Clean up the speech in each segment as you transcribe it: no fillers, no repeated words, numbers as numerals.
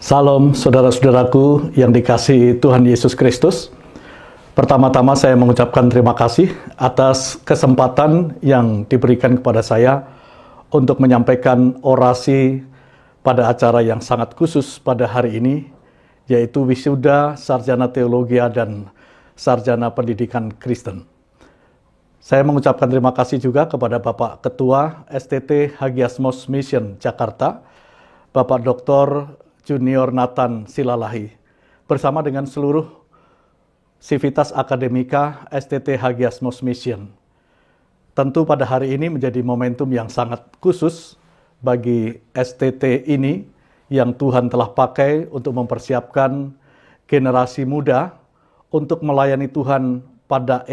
Salam saudara-saudaraku yang dikasihi Tuhan Yesus Kristus. Pertama-tama saya mengucapkan terima kasih atas kesempatan yang diberikan kepada saya untuk menyampaikan orasi pada acara yang sangat khusus pada hari ini, yaitu wisuda sarjana teologi dan sarjana pendidikan Kristen. Saya mengucapkan terima kasih juga kepada Bapak Ketua STT Hagiasmos Mission Jakarta, Bapak Dr. Junior Nathan Silalahi, bersama dengan seluruh Civitas Akademika STT Hagiasmos Mission. Tentu pada hari ini menjadi momentum yang sangat khusus bagi STT ini yang Tuhan telah pakai untuk mempersiapkan generasi muda untuk melayani Tuhan pada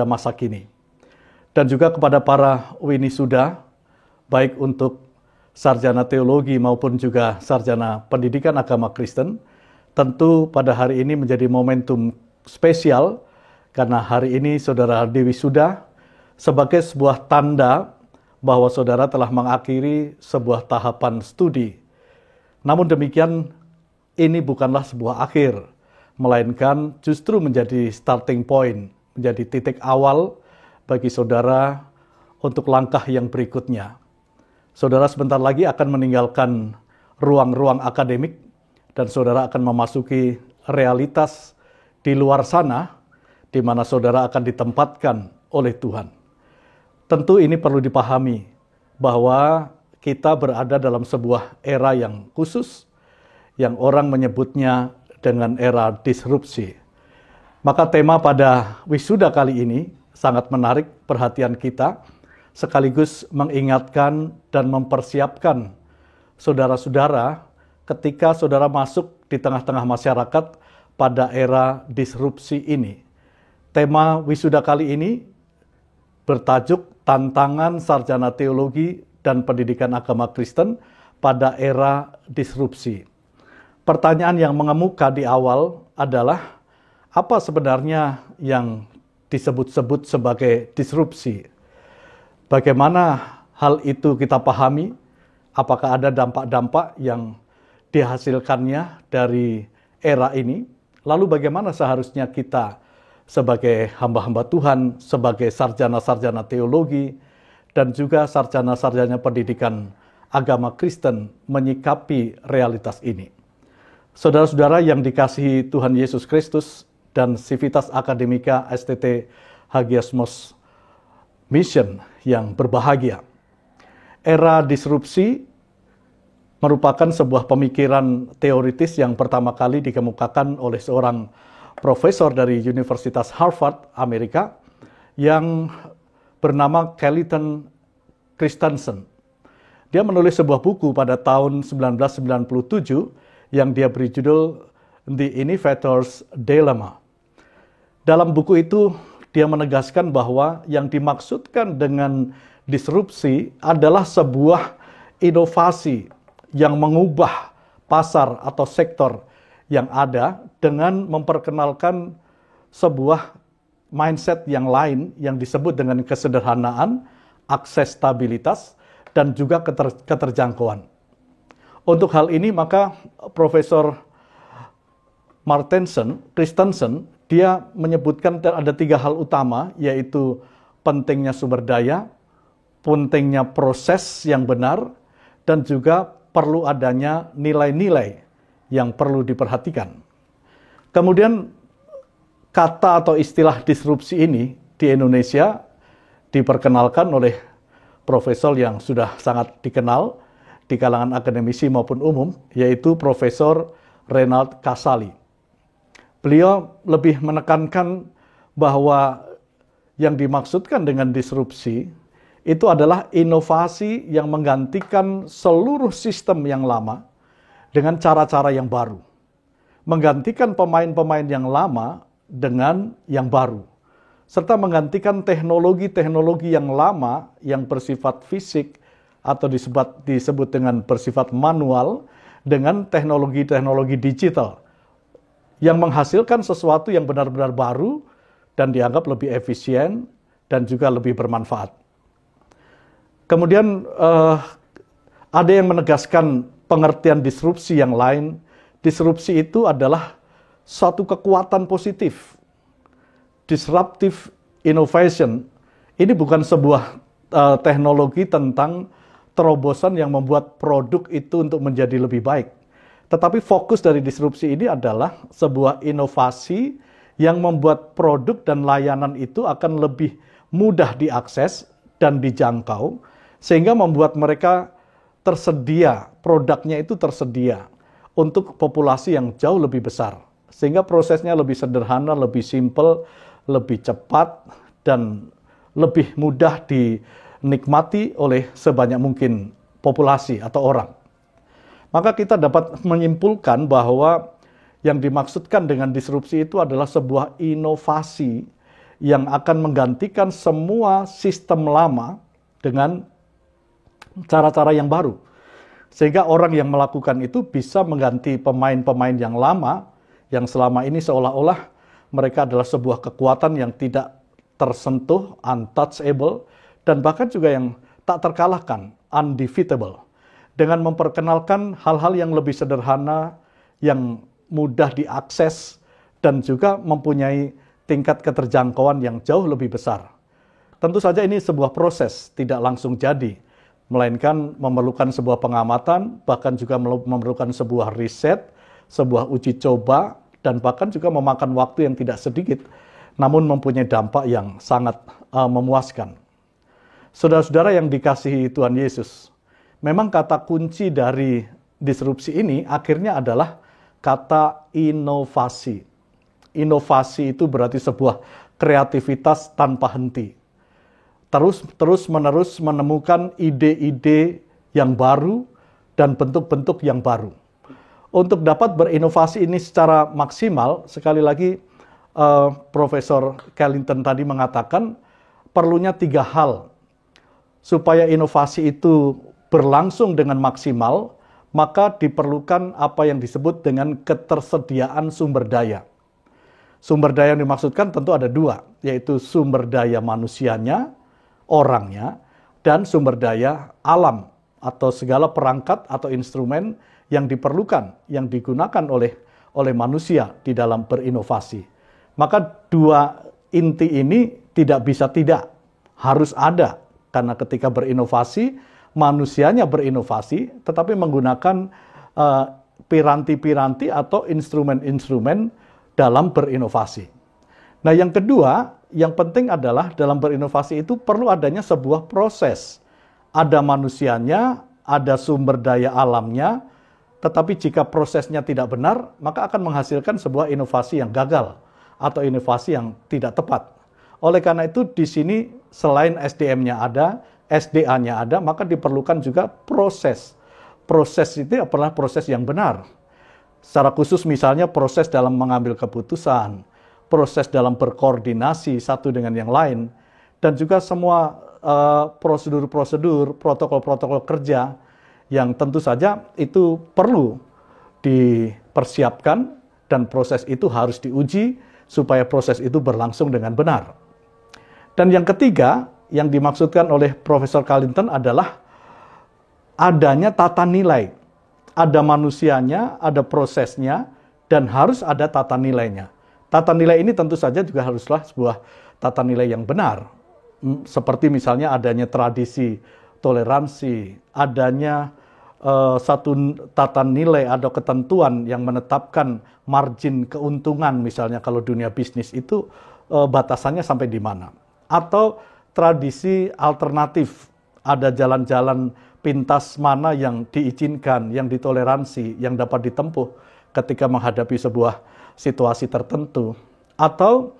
masa kini. Dan juga kepada para winisuda, baik untuk sarjana teologi maupun juga sarjana pendidikan agama Kristen, tentu pada hari ini menjadi momentum spesial karena hari ini saudara diwisuda sebagai sebuah tanda bahwa saudara telah mengakhiri sebuah tahapan studi. Namun demikian, ini bukanlah sebuah akhir, melainkan justru menjadi starting point, menjadi titik awal bagi saudara untuk langkah yang berikutnya. Saudara sebentar lagi akan meninggalkan ruang-ruang akademik dan saudara akan memasuki realitas di luar sana di mana saudara akan ditempatkan oleh Tuhan. Tentu ini perlu dipahami bahwa kita berada dalam sebuah era yang khusus yang orang menyebutnya dengan era disrupsi. Maka tema pada wisuda kali ini sangat menarik perhatian kita, sekaligus mengingatkan dan mempersiapkan saudara-saudara ketika saudara masuk di tengah-tengah masyarakat pada era disrupsi ini. Tema wisuda kali ini bertajuk Tantangan Sarjana Teologi dan Pendidikan Agama Kristen pada Era Disrupsi. Pertanyaan yang mengemuka di awal adalah, apa sebenarnya yang disebut-sebut sebagai disrupsi? Bagaimana hal itu kita pahami? Apakah ada dampak-dampak yang dihasilkannya dari era ini? Lalu bagaimana seharusnya kita sebagai hamba-hamba Tuhan, sebagai sarjana-sarjana teologi, dan juga sarjana-sarjana pendidikan agama Kristen menyikapi realitas ini? Saudara-saudara yang dikasihi Tuhan Yesus Kristus dan Civitas Akademika STT Hagiasmos Mission yang berbahagia. Era disrupsi merupakan sebuah pemikiran teoritis yang pertama kali dikemukakan oleh seorang profesor dari Universitas Harvard, Amerika, yang bernama Clayton Christensen. Dia menulis sebuah buku pada tahun 1997 yang dia beri judul The Innovator's Dilemma. Dalam buku itu, dia menegaskan bahwa yang dimaksudkan dengan disrupsi adalah sebuah inovasi yang mengubah pasar atau sektor yang ada dengan memperkenalkan sebuah mindset yang lain yang disebut dengan kesederhanaan, aksesibilitas, dan juga keterjangkauan. Untuk hal ini maka Profesor Christensen dia menyebutkan ada 3 hal utama, yaitu pentingnya sumber daya, pentingnya proses yang benar, dan juga perlu adanya nilai-nilai yang perlu diperhatikan. Kemudian kata atau istilah disrupsi ini di Indonesia diperkenalkan oleh profesor yang sudah sangat dikenal di kalangan akademisi maupun umum, yaitu Profesor Renald Kasali. Beliau lebih menekankan bahwa yang dimaksudkan dengan disrupsi itu adalah inovasi yang menggantikan seluruh sistem yang lama dengan cara-cara yang baru. Menggantikan pemain-pemain yang lama dengan yang baru. Serta menggantikan teknologi-teknologi yang lama yang bersifat fisik atau disebut dengan bersifat manual dengan teknologi-teknologi digital yang menghasilkan sesuatu yang benar-benar baru dan dianggap lebih efisien dan juga lebih bermanfaat. Kemudian ada yang menegaskan pengertian disrupsi yang lain, disrupsi itu adalah suatu kekuatan positif. Disruptive innovation, ini bukan sebuah teknologi tentang terobosan yang membuat produk itu untuk menjadi lebih baik. Tetapi fokus dari disrupsi ini adalah sebuah inovasi yang membuat produk dan layanan itu akan lebih mudah diakses dan dijangkau, sehingga membuat mereka tersedia, produknya itu tersedia untuk populasi yang jauh lebih besar. Sehingga prosesnya lebih sederhana, lebih simpel, lebih cepat, dan lebih mudah dinikmati oleh sebanyak mungkin populasi atau orang. Maka kita dapat menyimpulkan bahwa yang dimaksudkan dengan disrupsi itu adalah sebuah inovasi yang akan menggantikan semua sistem lama dengan cara-cara yang baru. Sehingga orang yang melakukan itu bisa mengganti pemain-pemain yang lama, yang selama ini seolah-olah mereka adalah sebuah kekuatan yang tidak tersentuh, untouchable, dan bahkan juga yang tak terkalahkan, undefeatable. Dengan memperkenalkan hal-hal yang lebih sederhana, yang mudah diakses, dan juga mempunyai tingkat keterjangkauan yang jauh lebih besar. Tentu saja ini sebuah proses, tidak langsung jadi, melainkan memerlukan sebuah pengamatan, bahkan juga memerlukan sebuah riset, sebuah uji coba, dan bahkan juga memakan waktu yang tidak sedikit, namun mempunyai dampak yang sangat memuaskan. Saudara-saudara yang dikasihi Tuhan Yesus, memang kata kunci dari disrupsi ini akhirnya adalah kata inovasi. Inovasi itu berarti sebuah kreativitas tanpa henti. Terus-menerus menemukan ide-ide yang baru dan bentuk-bentuk yang baru. Untuk dapat berinovasi ini secara maksimal, sekali lagi Profesor Carlington tadi mengatakan perlunya 3 hal. Supaya inovasi itu berlangsung dengan maksimal, maka diperlukan apa yang disebut dengan ketersediaan sumber daya. Sumber daya yang dimaksudkan tentu ada 2, yaitu sumber daya manusianya, orangnya, dan sumber daya alam atau segala perangkat atau instrumen yang diperlukan, yang digunakan oleh manusia di dalam berinovasi. Maka 2 inti ini tidak bisa tidak, harus ada, karena ketika berinovasi, manusianya berinovasi, tetapi menggunakan piranti-piranti atau instrumen-instrumen dalam berinovasi. Nah, yang kedua, yang penting adalah dalam berinovasi itu perlu adanya sebuah proses. Ada manusianya, ada sumber daya alamnya, tetapi jika prosesnya tidak benar, maka akan menghasilkan sebuah inovasi yang gagal atau inovasi yang tidak tepat. Oleh karena itu, di sini selain SDM-nya ada, SDA-nya ada, maka diperlukan juga proses. Proses itu adalah proses yang benar. Secara khusus misalnya proses dalam mengambil keputusan, proses dalam berkoordinasi satu dengan yang lain, dan juga semua prosedur-prosedur, protokol-protokol kerja yang tentu saja itu perlu dipersiapkan dan proses itu harus diuji supaya proses itu berlangsung dengan benar. Dan yang ketiga, yang dimaksudkan oleh Profesor Carlington adalah adanya tata nilai. Ada manusianya, ada prosesnya, dan harus ada tata nilainya. Tata nilai ini tentu saja juga haruslah sebuah tata nilai yang benar. Seperti misalnya adanya tradisi toleransi, adanya satu tata nilai atau ketentuan yang menetapkan margin keuntungan, misalnya kalau dunia bisnis itu batasannya sampai di mana. Atau tradisi alternatif, ada jalan-jalan pintas mana yang diizinkan, yang ditoleransi, yang dapat ditempuh ketika menghadapi sebuah situasi tertentu. Atau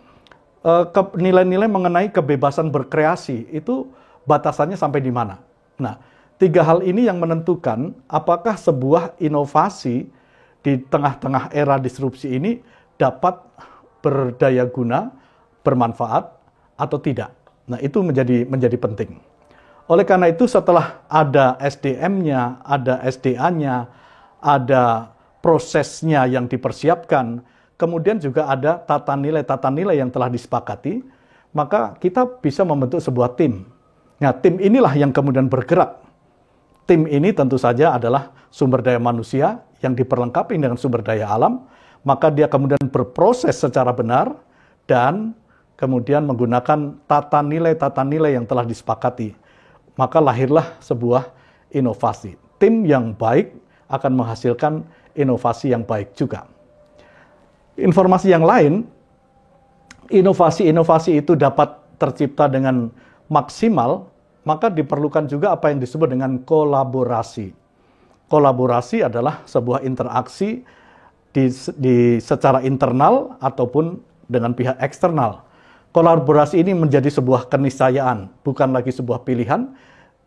nilai-nilai mengenai kebebasan berkreasi, itu batasannya sampai di mana. Nah, 3 hal ini yang menentukan apakah sebuah inovasi di tengah-tengah era disrupsi ini dapat berdaya guna, bermanfaat, atau tidak. Nah, itu menjadi penting. Oleh karena itu, setelah ada SDM-nya, ada SDA-nya, ada prosesnya yang dipersiapkan, kemudian juga ada tata nilai yang telah disepakati, maka kita bisa membentuk sebuah tim. Nah, tim inilah yang kemudian bergerak Tim ini tentu saja adalah sumber daya manusia yang diperlengkapi dengan sumber daya alam, maka dia kemudian berproses secara benar dan kemudian menggunakan tata nilai yang telah disepakati. Maka lahirlah sebuah inovasi. Tim yang baik akan menghasilkan inovasi yang baik juga. Informasi yang lain, inovasi itu dapat tercipta dengan maksimal, maka diperlukan juga apa yang disebut dengan kolaborasi. Kolaborasi adalah sebuah interaksi secara internal ataupun dengan pihak eksternal. Kolaborasi ini menjadi sebuah keniscayaan, bukan lagi sebuah pilihan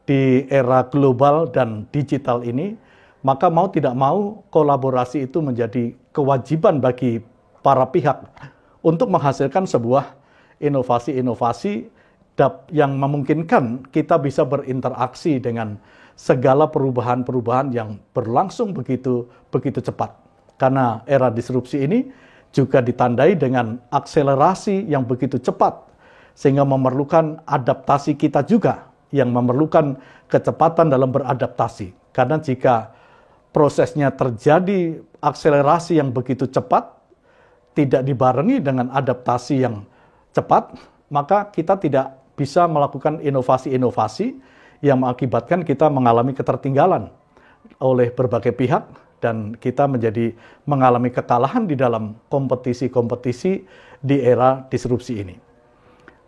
di era global dan digital ini. Maka mau tidak mau, kolaborasi itu menjadi kewajiban bagi para pihak untuk menghasilkan sebuah inovasi-inovasi yang memungkinkan kita bisa berinteraksi dengan segala perubahan-perubahan yang berlangsung begitu cepat. Karena era disrupsi ini juga ditandai dengan akselerasi yang begitu cepat, sehingga memerlukan adaptasi kita juga, yang memerlukan kecepatan dalam beradaptasi. Karena jika prosesnya terjadi akselerasi yang begitu cepat, tidak dibarengi dengan adaptasi yang cepat, maka kita tidak bisa melakukan inovasi-inovasi yang mengakibatkan kita mengalami ketertinggalan oleh berbagai pihak dan kita mengalami kekalahan di dalam kompetisi-kompetisi di era disrupsi ini.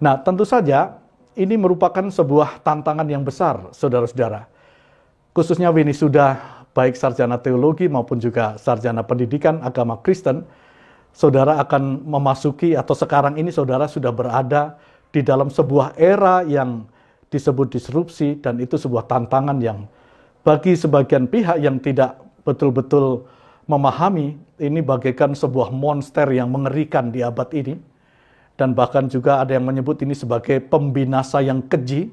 Nah, tentu saja ini merupakan sebuah tantangan yang besar, saudara-saudara. Khususnya wisuda baik sarjana teologi maupun juga sarjana pendidikan agama Kristen, saudara akan memasuki atau sekarang ini saudara sudah berada di dalam sebuah era yang disebut disrupsi, dan itu sebuah tantangan yang bagi sebagian pihak yang tidak betul-betul memahami, ini bagaikan sebuah monster yang mengerikan di abad ini, dan bahkan juga ada yang menyebut ini sebagai pembinasa yang keji,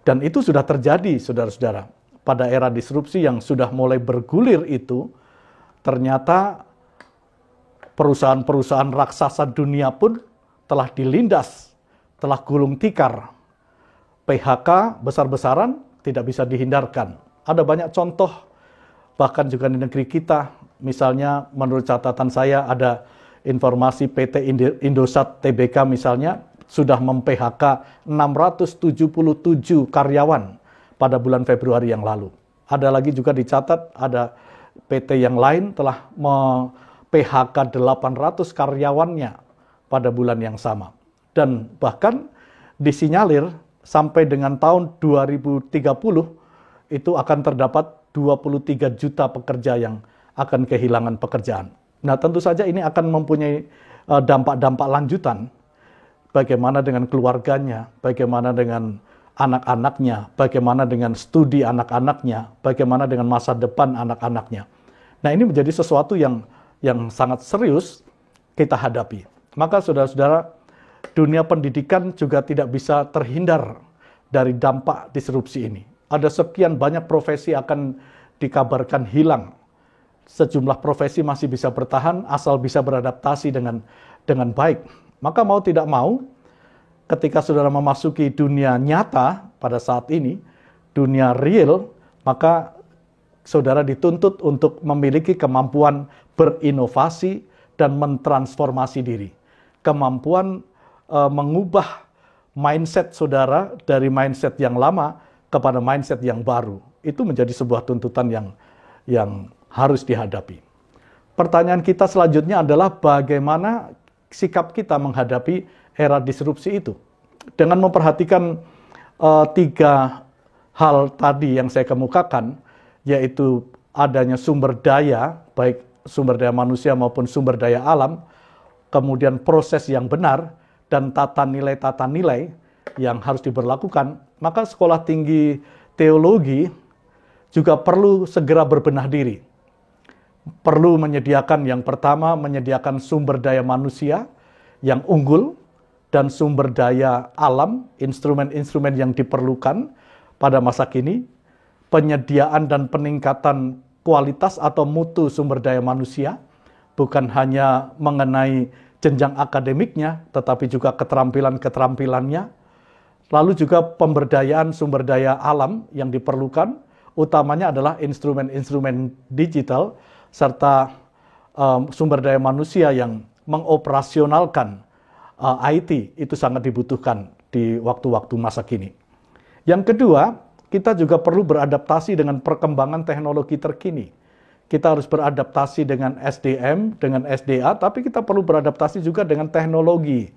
dan itu sudah terjadi, saudara-saudara. Pada era disrupsi yang sudah mulai bergulir itu, ternyata perusahaan-perusahaan raksasa dunia pun telah dilindas, telah gulung tikar. PHK besar-besaran tidak bisa dihindarkan. Ada banyak contoh, bahkan juga di negeri kita. Misalnya menurut catatan saya ada informasi PT Indosat Tbk misalnya sudah mem-PHK 677 karyawan pada bulan Februari yang lalu. Ada lagi juga dicatat ada PT yang lain telah mem-PHK 800 karyawannya pada bulan yang sama. Dan bahkan disinyalir sampai dengan tahun 2030 itu akan terdapat 23 juta pekerja yang akan kehilangan pekerjaan. Nah, tentu saja ini akan mempunyai dampak-dampak lanjutan. Bagaimana dengan keluarganya, bagaimana dengan anak-anaknya, bagaimana dengan studi anak-anaknya, bagaimana dengan masa depan anak-anaknya. Nah, ini menjadi sesuatu yang sangat serius kita hadapi. Maka saudara-saudara, dunia pendidikan juga tidak bisa terhindar dari dampak disrupsi ini. Ada sekian banyak profesi akan dikabarkan hilang. Sejumlah profesi masih bisa bertahan asal bisa beradaptasi dengan baik. Maka mau tidak mau, ketika saudara memasuki dunia nyata pada saat ini, dunia real, maka saudara dituntut untuk memiliki kemampuan berinovasi dan mentransformasi diri. Kemampuan mengubah mindset saudara dari mindset yang lama kepada mindset yang baru. Itu menjadi sebuah tuntutan yang harus dihadapi. Pertanyaan kita selanjutnya adalah bagaimana sikap kita menghadapi era disrupsi itu. Dengan memperhatikan 3 hal tadi yang saya kemukakan, yaitu adanya sumber daya, baik sumber daya manusia maupun sumber daya alam, kemudian proses yang benar, dan tata nilai yang harus diberlakukan, maka sekolah tinggi teologi juga perlu segera berbenah diri. Perlu menyediakan yang pertama, menyediakan sumber daya manusia yang unggul dan sumber daya alam, instrumen-instrumen yang diperlukan pada masa kini, penyediaan dan peningkatan kualitas atau mutu sumber daya manusia, bukan hanya mengenai jenjang akademiknya, tetapi juga keterampilan-keterampilannya. Lalu juga pemberdayaan sumber daya alam yang diperlukan utamanya adalah instrumen-instrumen digital serta sumber daya manusia yang mengoperasionalkan IT itu sangat dibutuhkan di waktu-waktu masa kini. Yang kedua, kita juga perlu beradaptasi dengan perkembangan teknologi terkini. Kita harus beradaptasi dengan SDM, dengan SDA, tapi kita perlu beradaptasi juga dengan teknologi,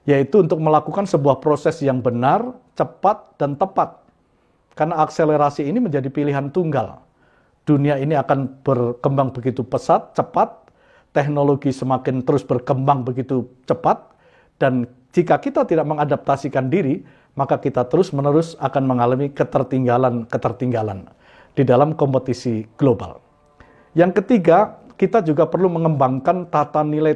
yaitu untuk melakukan sebuah proses yang benar, cepat, dan tepat. Karena akselerasi ini menjadi pilihan tunggal. Dunia ini akan berkembang begitu pesat, cepat, teknologi semakin terus berkembang begitu cepat, dan jika kita tidak mengadaptasikan diri, maka kita terus-menerus akan mengalami ketertinggalan di dalam kompetisi global. Yang ketiga, kita juga perlu mengembangkan tata nilai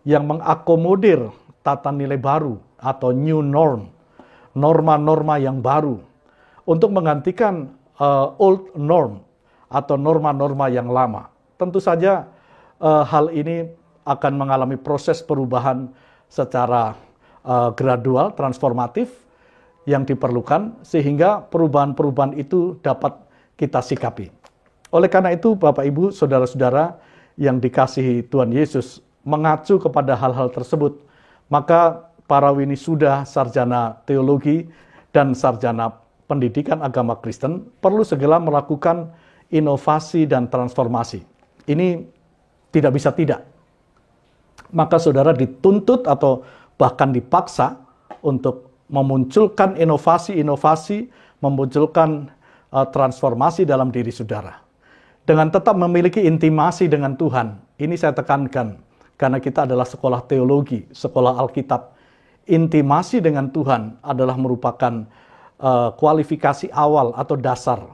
yang mengakomodir tata nilai baru atau new norm, norma-norma yang baru, untuk menggantikan old norm atau norma-norma yang lama. Tentu saja hal ini akan mengalami proses perubahan secara gradual, transformatif yang diperlukan, sehingga perubahan-perubahan itu dapat kita sikapi. Oleh karena itu, Bapak, Ibu, Saudara-saudara yang dikasihi Tuhan Yesus, mengacu kepada hal-hal tersebut, maka para winisuda, sarjana teologi, dan sarjana pendidikan agama Kristen perlu segera melakukan inovasi dan transformasi. Ini tidak bisa tidak. Maka saudara dituntut atau bahkan dipaksa untuk memunculkan inovasi-inovasi, memunculkan transformasi dalam diri saudara. Dengan tetap memiliki intimasi dengan Tuhan. Ini saya tekankan, karena kita adalah sekolah teologi, sekolah Alkitab. Intimasi dengan Tuhan adalah merupakan kualifikasi awal atau dasar.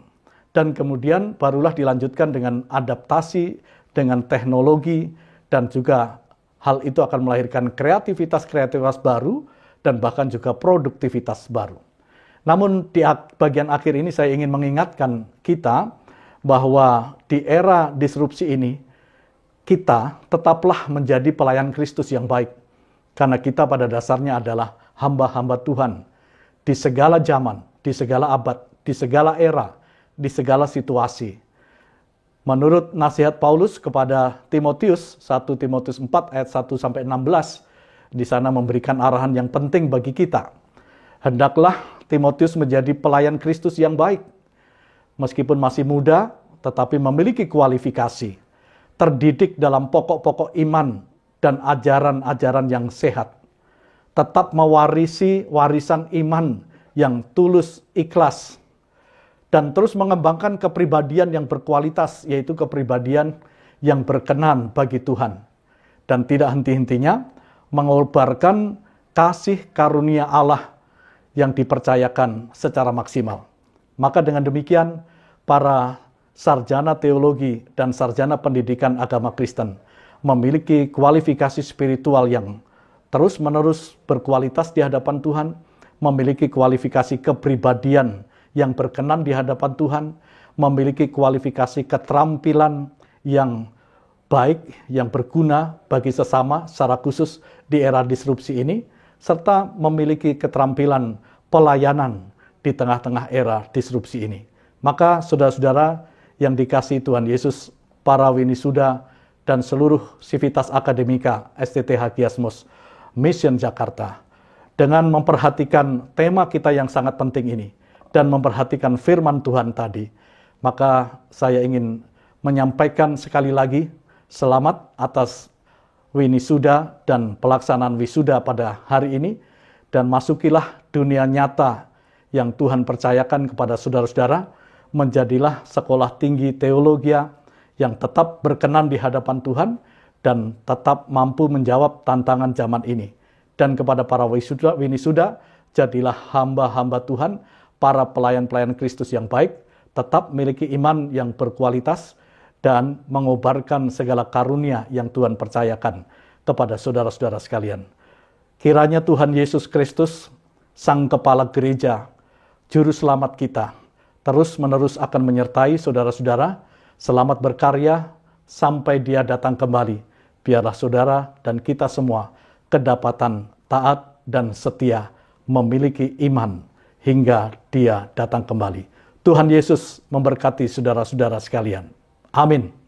Dan kemudian barulah dilanjutkan dengan adaptasi, dengan teknologi, dan juga hal itu akan melahirkan kreativitas baru, dan bahkan juga produktivitas baru. Namun di bagian akhir ini saya ingin mengingatkan kita, bahwa di era disrupsi ini, kita tetaplah menjadi pelayan Kristus yang baik. Karena kita pada dasarnya adalah hamba-hamba Tuhan. Di segala zaman, di segala abad, di segala era, di segala situasi. Menurut nasihat Paulus kepada Timotius, 1 Timotius 4 ayat 1-16, di sana memberikan arahan yang penting bagi kita. Hendaklah Timotius menjadi pelayan Kristus yang baik. Meskipun masih muda, tetapi memiliki kualifikasi, terdidik dalam pokok-pokok iman dan ajaran-ajaran yang sehat, tetap mewarisi warisan iman yang tulus, ikhlas, dan terus mengembangkan kepribadian yang berkualitas, yaitu kepribadian yang berkenan bagi Tuhan. Dan tidak henti-hentinya mengobarkan kasih karunia Allah yang dipercayakan secara maksimal. Maka dengan demikian, para sarjana teologi dan sarjana pendidikan agama Kristen memiliki kualifikasi spiritual yang terus-menerus berkualitas di hadapan Tuhan, memiliki kualifikasi kepribadian yang berkenan di hadapan Tuhan, memiliki kualifikasi keterampilan yang baik, yang berguna bagi sesama secara khusus di era disrupsi ini, serta memiliki keterampilan pelayanan di tengah-tengah era disrupsi ini. Maka saudara-saudara yang dikasihi Tuhan Yesus, para winisuda dan seluruh sivitas akademika STT Hagiasmus Mission Jakarta, dengan memperhatikan tema kita yang sangat penting ini dan memperhatikan firman Tuhan tadi, maka saya ingin menyampaikan sekali lagi selamat atas winisuda dan pelaksanaan wisuda pada hari ini, dan masukilah dunia nyata yang Tuhan percayakan kepada saudara-saudara. Menjadilah sekolah tinggi teologi yang tetap berkenan di hadapan Tuhan dan tetap mampu menjawab tantangan zaman ini. Dan kepada para winisuda, jadilah hamba-hamba Tuhan, para pelayan-pelayan Kristus yang baik, tetap memiliki iman yang berkualitas dan mengobarkan segala karunia yang Tuhan percayakan kepada saudara-saudara sekalian. Kiranya Tuhan Yesus Kristus, Sang Kepala Gereja, Juru Selamat kita, terus-menerus akan menyertai saudara-saudara, selamat berkarya sampai Dia datang kembali. Biarlah saudara dan kita semua kedapatan taat dan setia, memiliki iman hingga Dia datang kembali. Tuhan Yesus memberkati saudara-saudara sekalian. Amin.